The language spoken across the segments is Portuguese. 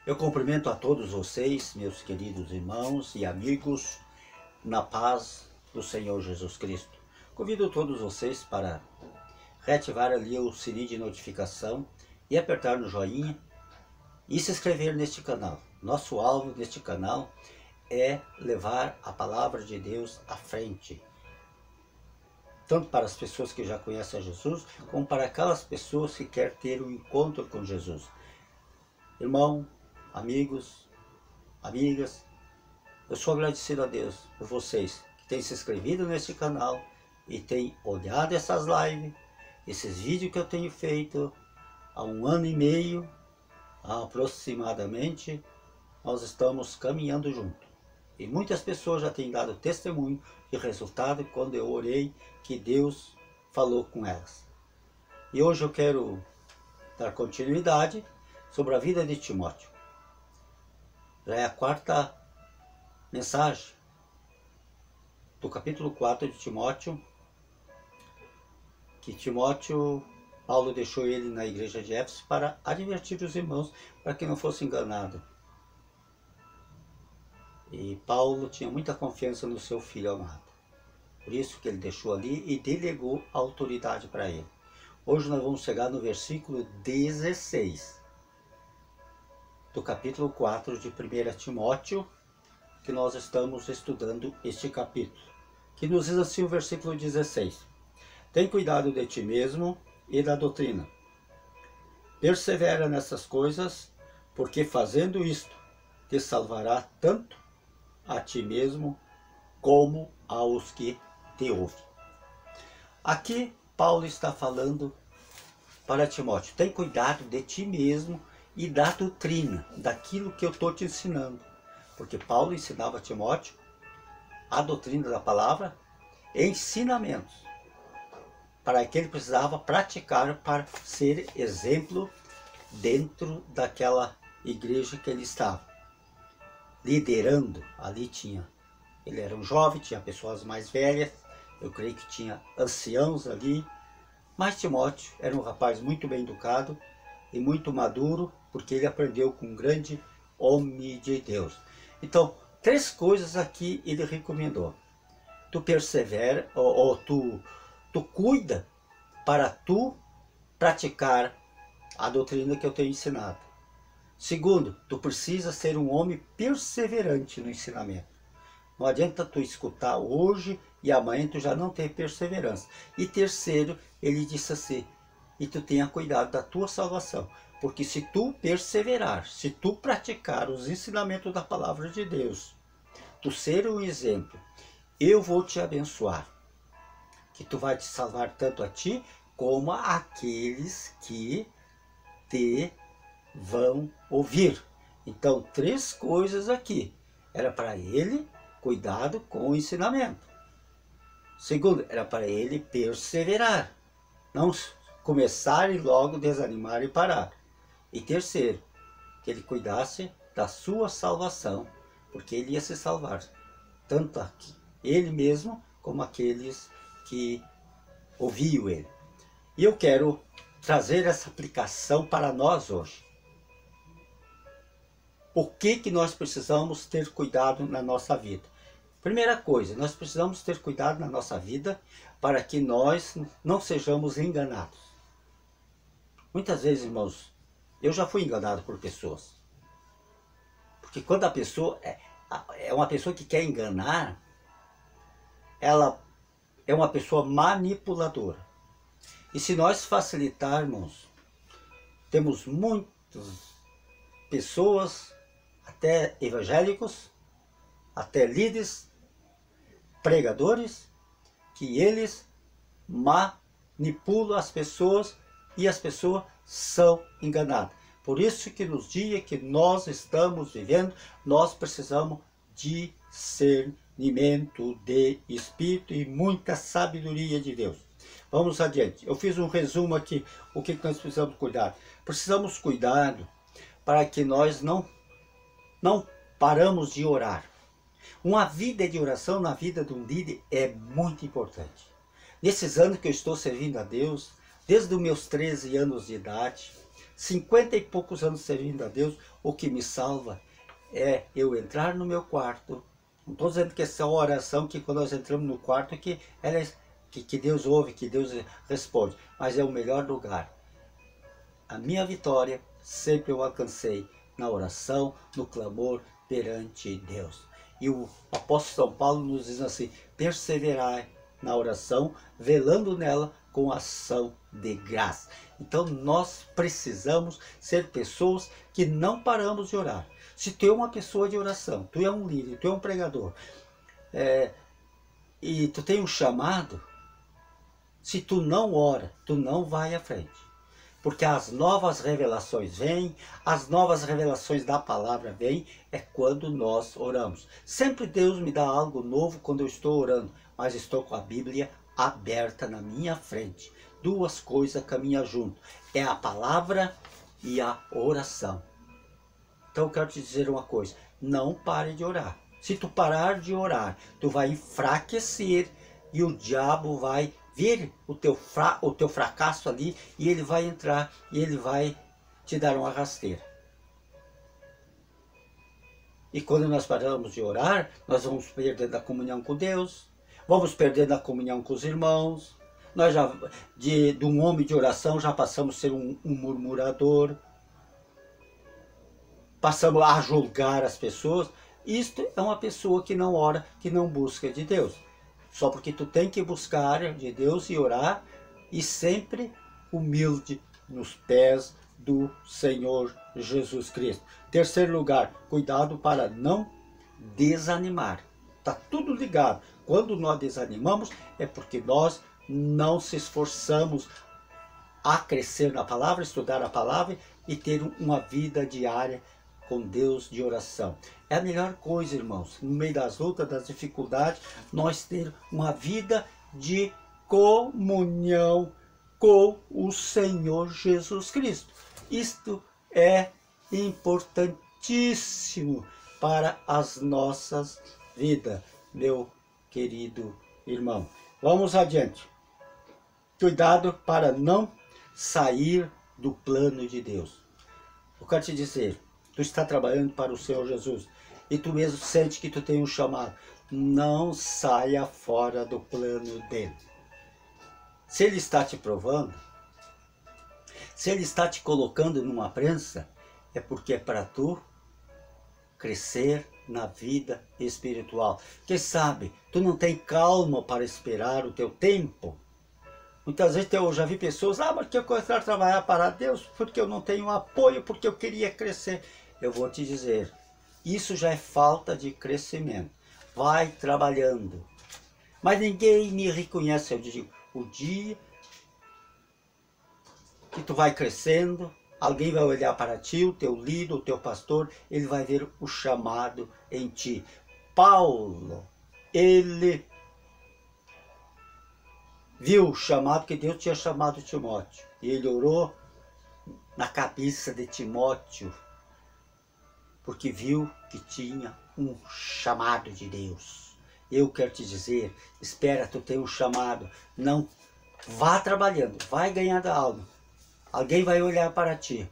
Eu cumprimento a todos vocês, meus queridos irmãos e amigos, na paz do Senhor Jesus Cristo. Convido todos vocês para reativar ali o sininho de notificação e apertar no joinha e se inscrever neste canal. Nosso alvo neste canal é levar a palavra de Deus à frente, tanto para as pessoas que já conhecem a Jesus, como para aquelas pessoas que querem ter um encontro com Jesus. Irmão, amigos, amigas, eu sou agradecido a Deus por vocês que têm se inscrito nesse canal e têm olhado essas lives, esses vídeos que eu tenho feito há 1 ano e meio, aproximadamente. Nós estamos caminhando junto. E muitas pessoas já têm dado testemunho de resultado quando eu orei, que Deus falou com elas. E hoje eu quero dar continuidade sobre a vida de Timóteo. Já é a 4ª mensagem do capítulo 4 de Timóteo, que Timóteo, Paulo deixou ele na igreja de Éfeso para advertir os irmãos para que não fosse enganado. E Paulo tinha muita confiança no seu filho amado. Por isso que ele deixou ali e delegou a autoridade para ele. Hoje nós vamos chegar no versículo 16 do capítulo 4 de 1 Timóteo, que nós estamos estudando este capítulo, que nos diz assim o versículo 16. Tem cuidado de ti mesmo e da doutrina. Persevera nessas coisas, porque fazendo isto, te salvará tanto a ti mesmo como aos que te ouvem. Aqui Paulo está falando para Timóteo: tem cuidado de ti mesmo e da doutrina, daquilo que eu estou te ensinando. Porque Paulo ensinava a Timóteo a doutrina da palavra, ensinamentos, para que ele precisava praticar para ser exemplo dentro daquela igreja que ele estava liderando. Ali ele era um jovem, tinha pessoas mais velhas, eu creio que tinha anciãos ali, mas Timóteo era um rapaz muito bem educado e muito maduro, porque ele aprendeu com um grande homem de Deus. Então, 3 coisas aqui ele recomendou. Tu persevera, ou tu cuida para tu praticar a doutrina que eu tenho ensinado. Segundo, tu precisa ser um homem perseverante no ensinamento. Não adianta tu escutar hoje e amanhã tu já não ter perseverança. E terceiro, ele disse assim: e tu tenha cuidado da tua salvação. Porque se tu perseverar, se tu praticar os ensinamentos da palavra de Deus, tu ser um exemplo, eu vou te abençoar. Que tu vai te salvar tanto a ti, como aqueles que te vão ouvir. Então, 3 coisas aqui. Era para ele cuidado com o ensinamento. Segundo, era para ele perseverar. Não começar e logo desanimar e parar. E terceiro, que ele cuidasse da sua salvação, porque ele ia se salvar, tanto aqui, ele mesmo, como aqueles que ouviam ele. E eu quero trazer essa aplicação para nós hoje. Por que nós precisamos ter cuidado na nossa vida? Primeira coisa, nós precisamos ter cuidado na nossa vida para que nós não sejamos enganados. Muitas vezes, irmãos, eu já fui enganado por pessoas. Porque quando a pessoa é uma pessoa que quer enganar, ela é uma pessoa manipuladora. E se nós facilitarmos, temos muitas pessoas, até evangélicos, até líderes, pregadores, que eles manipulam as pessoas e as pessoas são enganadas. Por isso que nos dias que nós estamos vivendo, nós precisamos de discernimento de espírito e muita sabedoria de Deus. Vamos adiante. Eu fiz um resumo aqui, o que nós precisamos cuidar. Precisamos cuidar para que nós não paramos de orar. Uma vida de oração na vida de um líder é muito importante. Nesses anos que eu estou servindo a Deus, desde os meus 13 anos de idade, 50 e poucos anos servindo a Deus, o que me salva é eu entrar no meu quarto. Não estou dizendo que essa oração, que quando nós entramos no quarto, que ela é, que Deus ouve, que Deus responde, mas é o melhor lugar. A minha vitória sempre eu alcancei na oração, no clamor perante Deus. E o apóstolo São Paulo nos diz assim: perseverai na oração, velando nela com ação de graça. Então nós precisamos ser pessoas que não paramos de orar. Se tu é uma pessoa de oração, tu é um líder, tu é um pregador, e tu tem um chamado, se tu não ora, tu não vai à frente. Porque as novas revelações vêm, as novas revelações da palavra vêm, é quando nós oramos. Sempre Deus me dá algo novo quando eu estou orando, mas estou com a Bíblia aberta na minha frente. Duas coisas caminham junto, é a palavra e a oração. Então eu quero te dizer uma coisa, não pare de orar. Se tu parar de orar, tu vai enfraquecer e o diabo vai ver o teu fracasso ali e ele vai entrar e ele vai te dar uma rasteira. E quando nós paramos de orar, nós vamos perdendo a comunhão com Deus, vamos perdendo a comunhão com os irmãos. Nós já, de um homem de oração, já passamos a ser um murmurador, passamos a julgar as pessoas. Isto é uma pessoa que não ora, que não busca de Deus. Só porque tu tem que buscar de Deus e orar, e sempre humilde nos pés do Senhor Jesus Cristo. Terceiro lugar, cuidado para não desanimar. Está tudo ligado. Quando nós desanimamos, é porque nós não se esforçamos a crescer na palavra, estudar a palavra e ter uma vida diária com Deus de oração. É a melhor coisa, irmãos, no meio das lutas, das dificuldades, nós ter uma vida de comunhão com o Senhor Jesus Cristo. Isto é importantíssimo para as nossas vidas, meu querido irmão. Vamos adiante. Cuidado para não sair do plano de Deus. Eu quero te dizer, tu está trabalhando para o Senhor Jesus e tu mesmo sente que tu tem um chamado. Não saia fora do plano dele. Se ele está te provando, se ele está te colocando numa prensa, é porque é para tu crescer na vida espiritual. Quem sabe, tu não tem calma para esperar o teu tempo. Muitas vezes eu já vi pessoas, mas eu quero trabalhar para Deus porque eu não tenho apoio, porque eu queria crescer. Eu vou te dizer, isso já é falta de crescimento. Vai trabalhando. Mas ninguém me reconhece. Eu digo, o dia que tu vai crescendo, alguém vai olhar para ti, o teu líder, o teu pastor, ele vai ver o chamado em ti. Paulo, ele viu o chamado que Deus tinha chamado Timóteo. E ele orou na cabeça de Timóteo, porque viu que tinha um chamado de Deus. Eu quero te dizer, espera tu ter um chamado, não vá trabalhando, vai ganhar da alma. Alguém vai olhar para ti,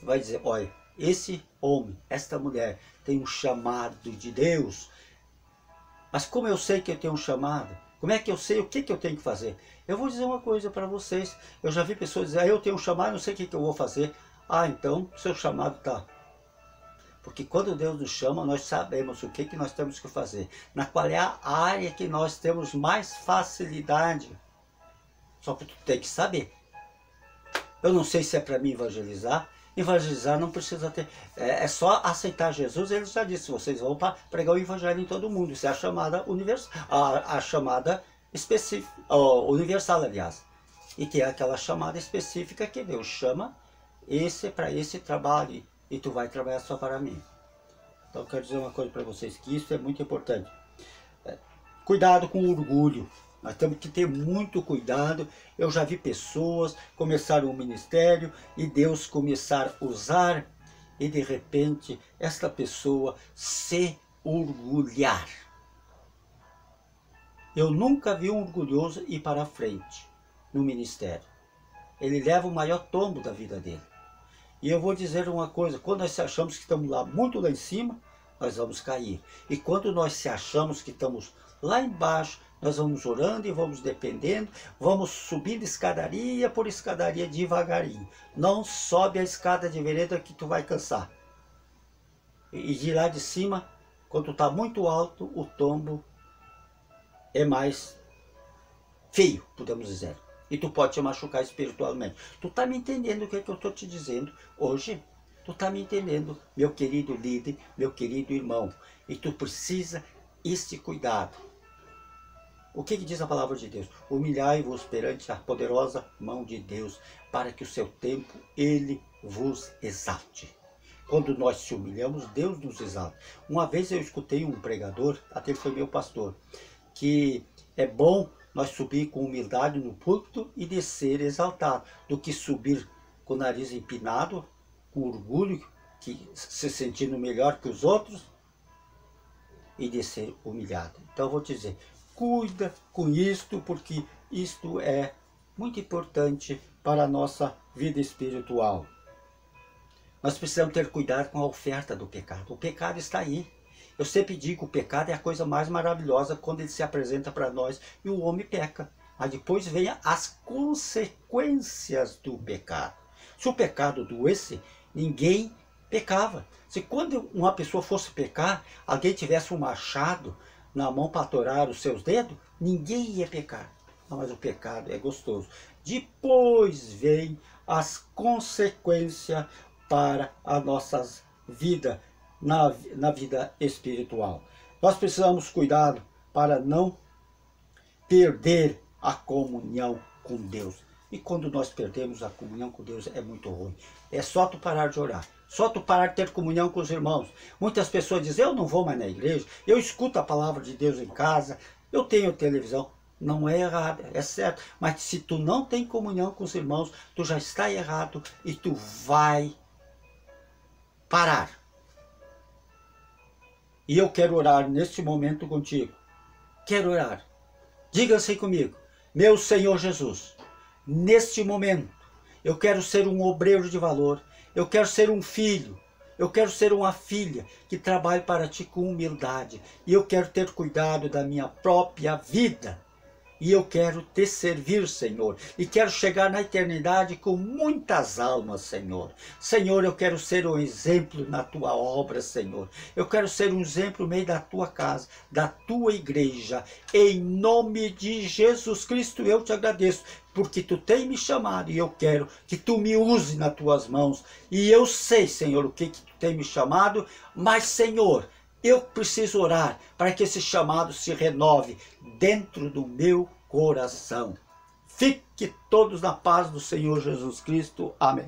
vai dizer, olha, esse homem, esta mulher tem um chamado de Deus. Mas como eu sei que eu tenho um chamado? Como é que eu sei o que eu tenho que fazer? Eu vou dizer uma coisa para vocês, eu já vi pessoas dizer, eu tenho um chamado, não sei o que eu vou fazer. Então, seu chamado está. Porque quando Deus nos chama, nós sabemos o que nós temos que fazer. Na qual é a área que nós temos mais facilidade. Só que tu tem que saber. Eu não sei se é para mim evangelizar. Evangelizar não precisa ter... É só aceitar Jesus. Ele já disse, vocês vão para pregar o evangelho em todo mundo. Isso é a chamada universal. A chamada específica, universal, aliás. E que é aquela chamada específica que Deus chama para esse trabalho. E tu vai trabalhar só para mim. Então eu quero dizer uma coisa para vocês, que isso é muito importante. Cuidado com o orgulho. Nós temos que ter muito cuidado. Eu já vi pessoas começar um ministério e Deus começar a usar e de repente esta pessoa se orgulhar. Eu nunca vi um orgulhoso ir para a frente no ministério. Ele leva o maior tombo da vida dele. E eu vou dizer uma coisa, quando nós achamos que estamos lá, muito lá em cima, nós vamos cair. E quando nós achamos que estamos lá embaixo, nós vamos orando e vamos dependendo, vamos subindo escadaria por escadaria devagarinho. Não sobe a escada de vereda que tu vai cansar. E de lá de cima, quando está muito alto, o tombo é mais feio, podemos dizer. E tu pode te machucar espiritualmente. Tu está me entendendo o que, é que eu estou te dizendo hoje? Tu está me entendendo, meu querido líder, meu querido irmão. E tu precisa este cuidado. O que diz a palavra de Deus? Humilhai-vos perante a poderosa mão de Deus, para que o seu tempo Ele vos exalte. Quando nós se humilhamos, Deus nos exalta. Uma vez eu escutei um pregador, até foi meu pastor, que é bom nós subir com humildade no púlpito e descer exaltado, do que subir com o nariz empinado, com orgulho, que se sentindo melhor que os outros, e descer humilhado. Então eu vou te dizer, cuida com isto, porque isto é muito importante para a nossa vida espiritual. Nós precisamos ter cuidado com a oferta do pecado. O pecado está aí. Eu sempre digo que o pecado é a coisa mais maravilhosa quando ele se apresenta para nós e o homem peca. Mas depois vem as consequências do pecado. Se o pecado doesse, ninguém pecava. Se quando uma pessoa fosse pecar, alguém tivesse um machado na mão para atorar os seus dedos, ninguém ia pecar. Não, mas o pecado é gostoso. Depois vem as consequências para a nossa vida, na vida espiritual. Nós precisamos cuidar para não perder a comunhão com Deus. E quando nós perdemos a comunhão com Deus é muito ruim. É só tu parar de orar. Só tu parar de ter comunhão com os irmãos. Muitas pessoas dizem, eu não vou mais na igreja, eu escuto a palavra de Deus em casa, eu tenho televisão. Não é errado, é certo. Mas se tu não tem comunhão com os irmãos, tu já está errado e tu vai parar. E eu quero orar neste momento contigo. Quero orar. Diga-se comigo. Meu Senhor Jesus, neste momento, eu quero ser um obreiro de valor. Eu quero ser um filho. Eu quero ser uma filha que trabalhe para ti com humildade. E eu quero ter cuidado da minha própria vida. E eu quero te servir, Senhor. E quero chegar na eternidade com muitas almas, Senhor. Senhor, eu quero ser um exemplo na tua obra, Senhor. Eu quero ser um exemplo no meio da tua casa, da tua igreja. Em nome de Jesus Cristo, eu te agradeço. Porque tu tem me chamado e eu quero que tu me use nas tuas mãos. E eu sei, Senhor, o que tu tem me chamado. Mas, Senhor, eu preciso orar para que esse chamado se renove dentro do meu coração. Fique todos na paz do Senhor Jesus Cristo. Amém.